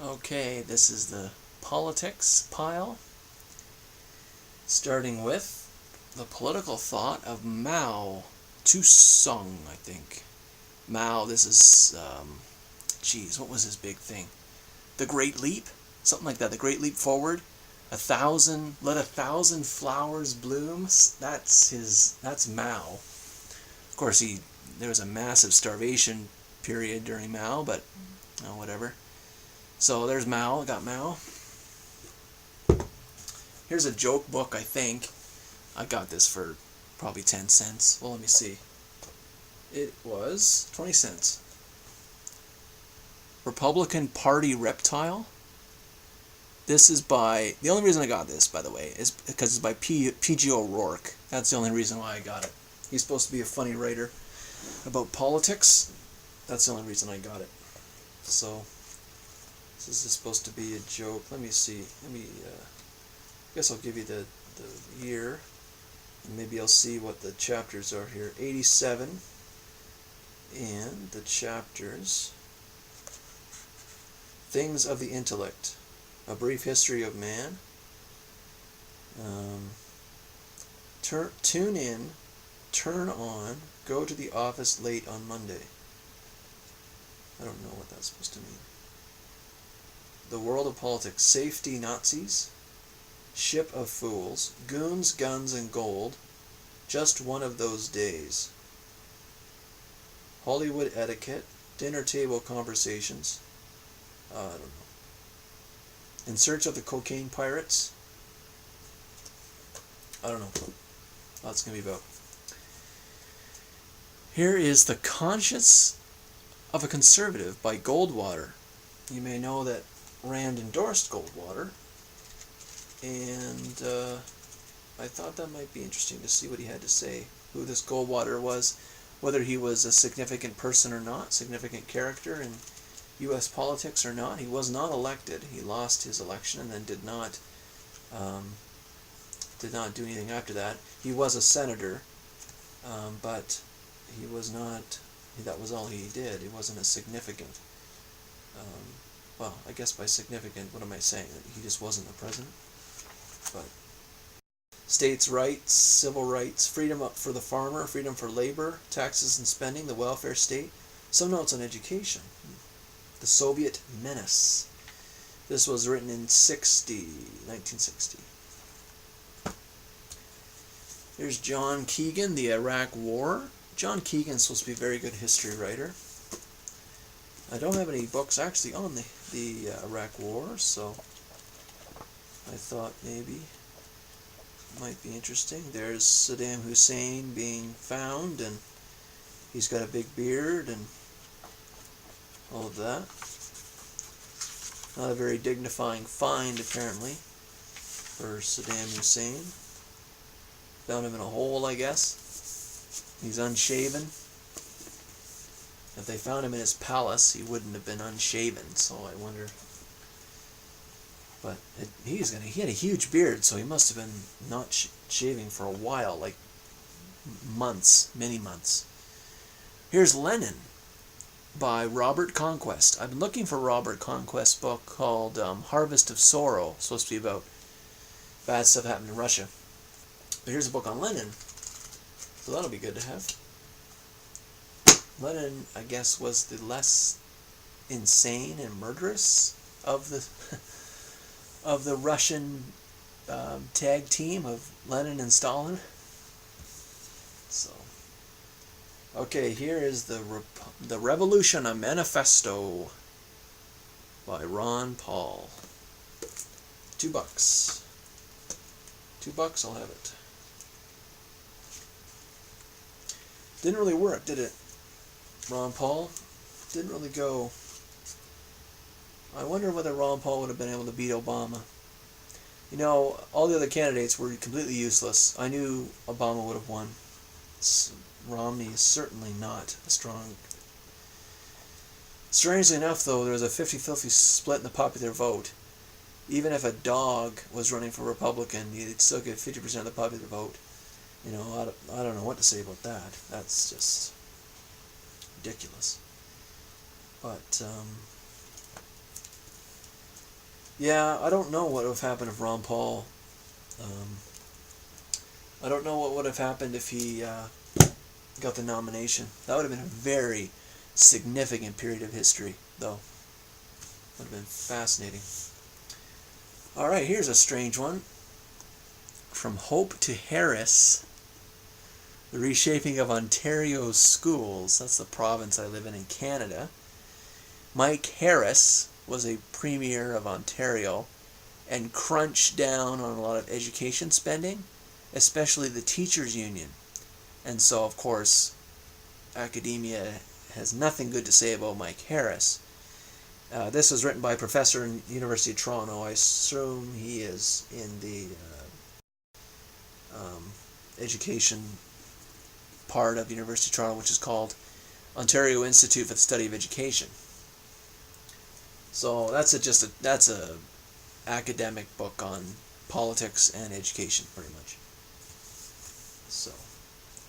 Okay, this is the politics pile, starting with the political thought of Mao Tse-tung, I think. Mao, this is, what was his big thing? The Great Leap? Something like that, the Great Leap Forward. Let 1,000 flowers bloom. That's Mao. Of course, there was a massive starvation period during Mao, but whatever. So there's Mao. I got Mao. Here's a joke book, I think. I got this for probably 10 cents. Well, let me see. It was 20 cents. Republican Party Reptile. This is by... The only reason I got this, by the way, is because it's by P.G. O'Rourke. That's the only reason why I got it. He's supposed to be a funny writer about politics. That's the only reason I got it. So, this is supposed to be a joke. Let me see. I guess I'll give you the year. And maybe I'll see what the chapters are here. 87. And the chapters... Things of the Intellect. A Brief History of Man. Tune in, turn on, go to the office late on Monday. I don't know what that's supposed to mean. The World of Politics. Safety Nazis. Ship of Fools. Goons, Guns, and Gold. Just One of Those Days. Hollywood Etiquette. Dinner Table Conversations. I don't know. In Search of the Cocaine Pirates. I don't know what it's going to be about. Here is The Conscience of a Conservative by Goldwater. You may know that Rand endorsed Goldwater, and I thought that might be interesting to see what he had to say, who this Goldwater was, whether he was a significant person or not, significant character in U.S. politics or not. He was not elected. He lost his election and then did not do anything after that. He was a senator, but he was not. That was all he did. He wasn't a significant. Well, I guess by significant, what am I saying? That he just wasn't the president. But states' rights, civil rights, freedom for the farmer, freedom for labor, taxes and spending, the welfare state. Some notes on education. The Soviet Menace. This was written in 1960. Here's John Keegan, The Iraq War. John Keegan's supposed to be a very good history writer. I don't have any books actually on the Iraq War, so I thought maybe it might be interesting. There's Saddam Hussein being found, and he's got a big beard and all of that. Not a very dignifying find, apparently, for Saddam Hussein. Found him in a hole, I guess. He's unshaven. If they found him in his palace, he wouldn't have been unshaven, so I wonder. But he had a huge beard, so he must have been not shaving for a while, like months, many months. Here's Lenin by Robert Conquest. I've been looking for Robert Conquest's book called Harvest of Sorrow. It's supposed to be about bad stuff happening in Russia. But here's a book on Lenin, so that'll be good to have. Lenin, I guess, was the less insane and murderous of the Russian tag team of Lenin and Stalin. So, okay, here is the Revolution, a Manifesto by Ron Paul. $2. $2, I'll have it. Didn't really work, did it? Ron Paul didn't really go. I wonder whether Ron Paul would have been able to beat Obama. You know, all the other candidates were completely useless. I knew Obama would have won. Romney is certainly not a strong... Strangely enough, though, there was a 50-50 split in the popular vote. Even if a dog was running for Republican, you'd still get 50% of the popular vote. You know, I don't know what to say about that. That's just ridiculous. But Yeah, I don't know what would have happened if Ron Paul. Um, I don't know what would have happened if he got the nomination. That would have been a very significant period of history, though. Would have been fascinating. All right, here's a strange one. From Hope to Harris, the reshaping of Ontario's schools. That's the province I live in Canada. Mike Harris was a premier of Ontario and crunched down on a lot of education spending, especially the teachers' union. And so, of course, academia has nothing good to say about Mike Harris. This was written by a professor in the University of Toronto. I assume he is in the education part of the University of Toronto, which is called Ontario Institute for the Study of Education. So that's a academic book on politics and education, pretty much. So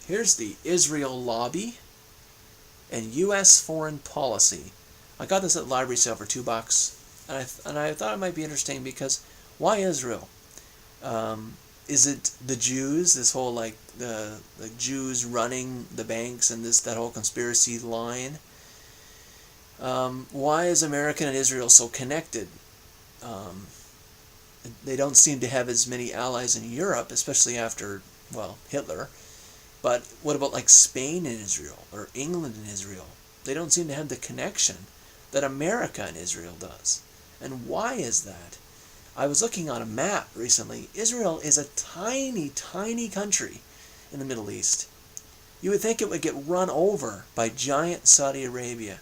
here's the Israel Lobby and U.S. Foreign Policy. I got this at the library sale for $2, and I thought it might be interesting because why Israel? Is it the Jews? This whole like the Jews running the banks and that whole conspiracy line. Why is America and Israel so connected? They don't seem to have as many allies in Europe, especially after, well, Hitler. But what about like Spain and Israel or England and Israel? They don't seem to have the connection that America and Israel does. And why is that? I was looking on a map recently. Israel is a tiny, tiny country in the Middle East. You would think it would get run over by giant Saudi Arabia,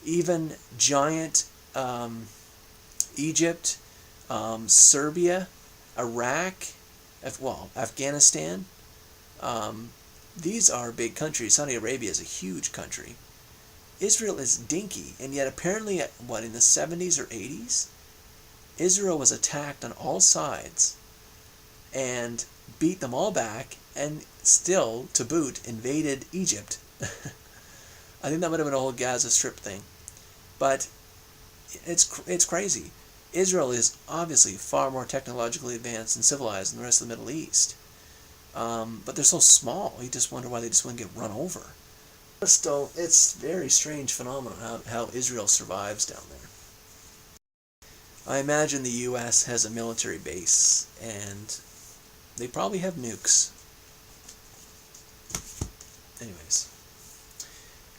even giant Egypt, Serbia, Iraq, Afghanistan. These are big countries. Saudi Arabia is a huge country. Israel is dinky, and yet apparently, in the 70s or 80s, Israel was attacked on all sides and beat them all back, and still, to boot, invaded Egypt. I think that might have been a whole Gaza Strip thing. But it's crazy. Israel is obviously far more technologically advanced and civilized than the rest of the Middle East. But they're so small, you just wonder why they just wouldn't get run over. Still, it's a very strange phenomenon how Israel survives down there. I imagine the U.S. has a military base, and they probably have nukes. Anyways.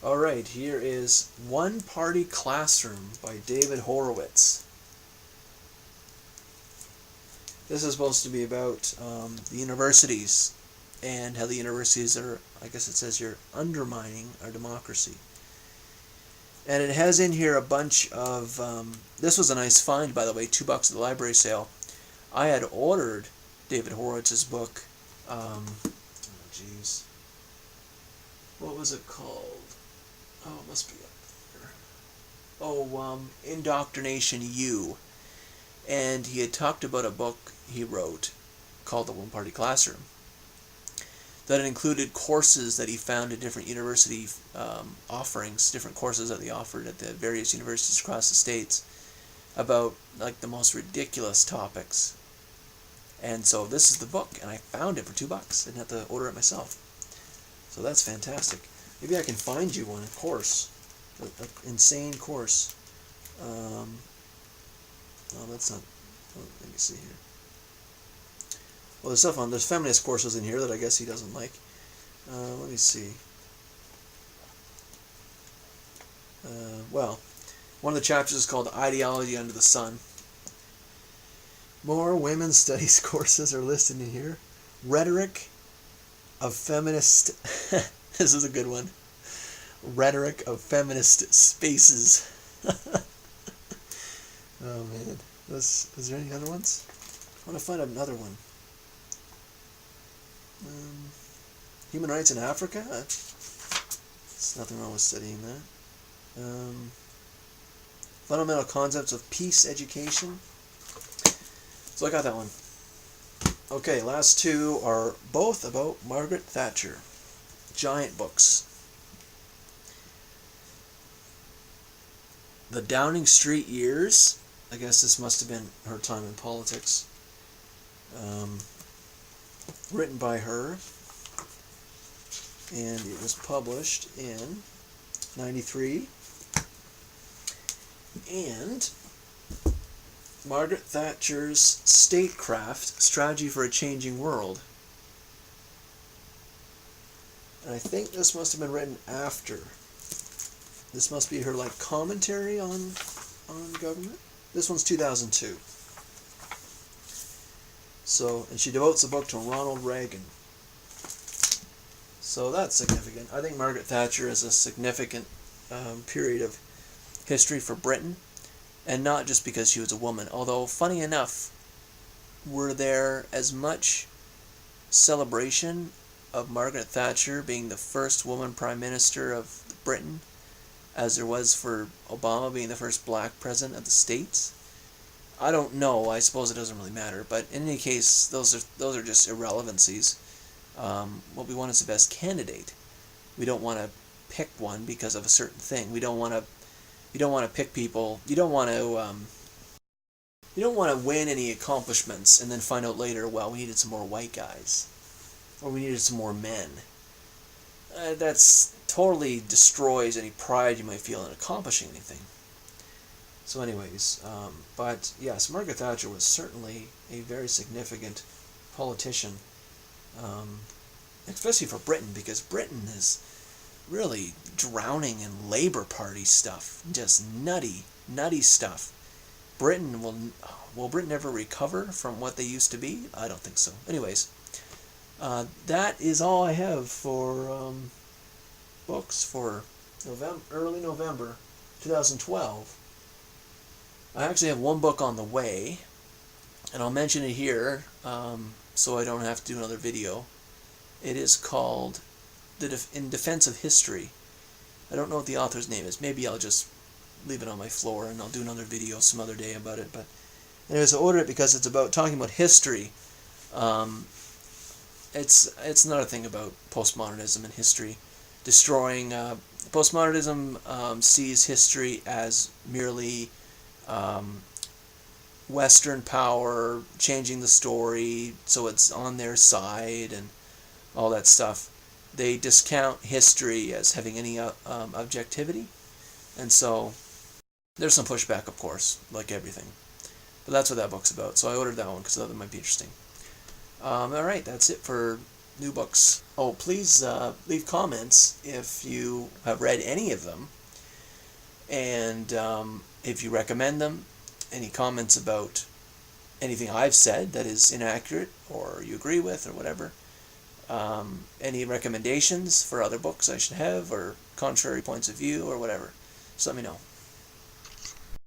Alright, here is One Party Classroom by David Horowitz. This is supposed to be about the universities and how the universities are, I guess it says here, undermining our democracy. And it has in here a bunch of, this was a nice find, by the way, $2 at the library sale. I had ordered David Horowitz's book, what was it called? Oh, it must be up there. Oh, Indoctrination U. And he had talked about a book he wrote called The One Party Classroom that included courses that he found at different university offerings, different courses that they offered at the various universities across the states about like the most ridiculous topics. And so this is the book, and I found it for $2. I didn't have to order it myself. So that's fantastic. Maybe I can find you one, a course, an insane course. Oh, that's not. Oh, let me see here. Well, there's feminist courses in here that I guess he doesn't like. Let me see. Well, one of the chapters is called Ideology Under the Sun. More women's studies courses are listed in here. Rhetoric of Feminist... This is a good one. Rhetoric of Feminist Spaces. Oh, man. Is there any other ones? I want to find another one. Human rights in Africa? There's nothing wrong with studying that. Fundamental concepts of peace education. So I got that one. Okay, last two are both about Margaret Thatcher. Giant books. The Downing Street Years I guess this must have been her time in politics. Written by her, and it was published in 93. And Margaret Thatcher's Statecraft, Strategy for a Changing World. And I think this must have been written after. This must be her like commentary on government. This one's 2002. So, and she devotes the book to Ronald Reagan. So that's significant. I think Margaret Thatcher is a significant period of history for Britain, and not just because she was a woman. Although, funny enough, were there as much celebration of Margaret Thatcher being the first woman Prime Minister of Britain as there was for Obama being the first black president of the States? I don't know. I suppose it doesn't really matter. But in any case, those are just irrelevancies. What we want is the best candidate. We don't want to pick one because of a certain thing. We don't want to pick people. You don't want to win any accomplishments and then find out later, well, we needed some more white guys, or we needed some more men. That's totally destroys any pride you might feel in accomplishing anything. So anyways, but yes, Margaret Thatcher was certainly a very significant politician, especially for Britain, because Britain is really drowning in Labour Party stuff, just nutty stuff. Will Britain ever recover from what they used to be? I don't think so. Anyways, that is all I have for books for early November 2012. I actually have one book on the way, and I'll mention it here so I don't have to do another video. It is called In Defense of History. I don't know what the author's name is. Maybe I'll just leave it on my floor and I'll do another video some other day about it. But anyways, I ordered it because it's about talking about history. It's another thing about postmodernism and history. Destroying postmodernism sees history as merely Western power changing the story so it's on their side and all that stuff. They discount history as having any objectivity, and so there's some pushback, of course, like everything. But that's what that book's about, so I ordered that one because I thought it might be interesting. Alright, that's it for new books. Oh, please leave comments if you have read any of them, and if you recommend them. Any comments about anything I've said that is inaccurate or you agree with or whatever. Any recommendations for other books I should have or contrary points of view or whatever. Just let me know.